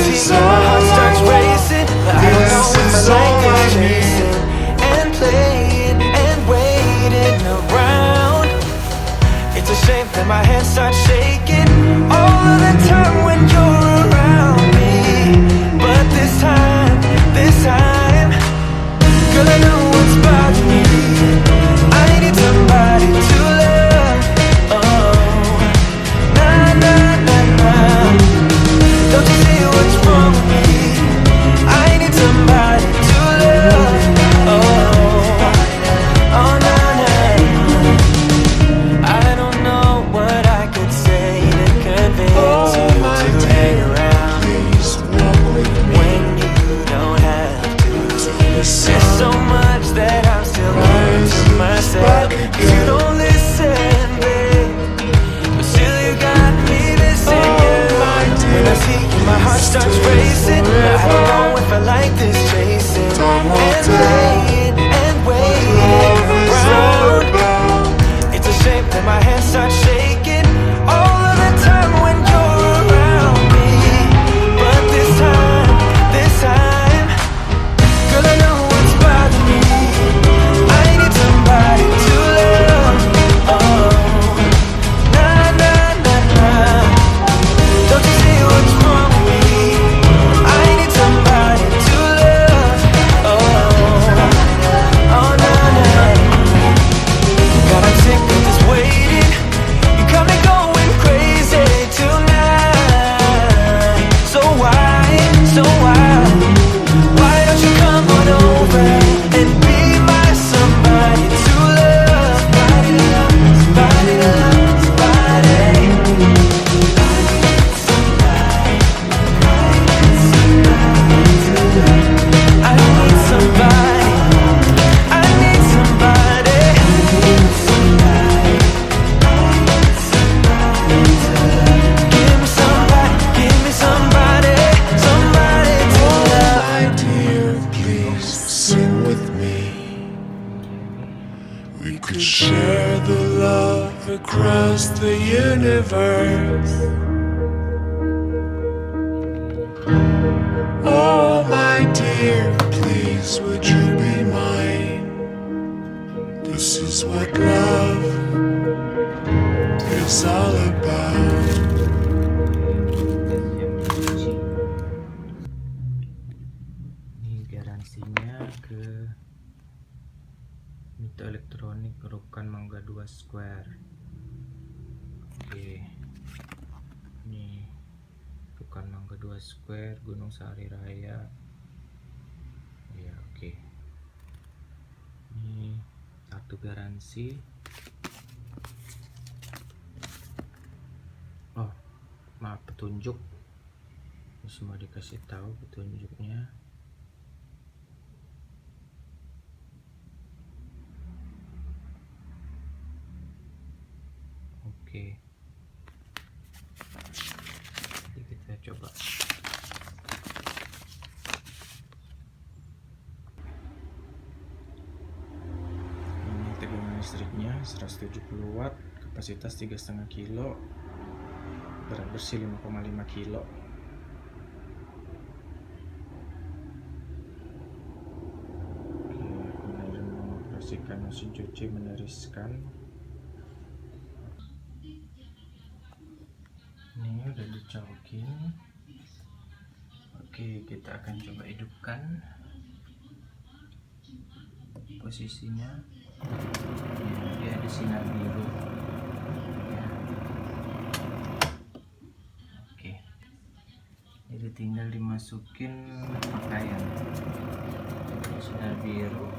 see you, my heart starts racing, but I don't know if I like this chasing and playing and waiting around. It's a shame that my hands start shaking all of the time when you're around me. But this time, girl, I know what's bothering me. I need somebody to love. Oh, nah, nah, nah, nah. Don't you see what's wrong with me? I need somebody to love. Oh, oh, nah, nah. I don't know what I could say to convince you to hang around when you don't have to. There's so much that I'm still keeping to myself, 'cause you don't listen, babe, but still you got me missing you. When I see you, my heart starts racing, but I don't know if I like this chasing and playing and waiting around. It's a shame that my hands start shaking all of the time when you're around me. But this time, girl, I know what's bothering me. I need somebody to love. Oh, nah, nah, nah, nah. Don't you see what's wrong with me? I need somebody to love. Oh, oh, nah, nah. God, I'm sick of this waiting. You got me going crazy tonight. So why don't you come on over and be my somebody to love? Somebody to love, somebody to love, somebody. I need somebody. I need somebody. Give me somebody, somebody to love. My dear, please sing with me. We could share the love across the universe. Oh, my dear, please would you be mine? This is what love is all about. Ini garansinya ke Mito elektronik Rukan Mangga 2 Square. Oke, ini Rukan Mangga 2 Square, Gunung Sahari Raya. Ya, oke. Ini kartu garansi. Oh, maaf, petunjuk. Ini semua dikasih tahu petunjuknya. Oke, jadi kita coba. Ini tegangan listriknya 170 watt, kapasitas 3,5 kilo, berat bersih 5,5 kilo. Oke, kemudian mengoperasikan mesin cuci, meneriskan. Ini udah dicolokin. Oke, kita akan coba hidupkan posisinya. Ya, dia ada sinar biru ya. Oke, jadi tinggal dimasukin pakaian. Sinar biru,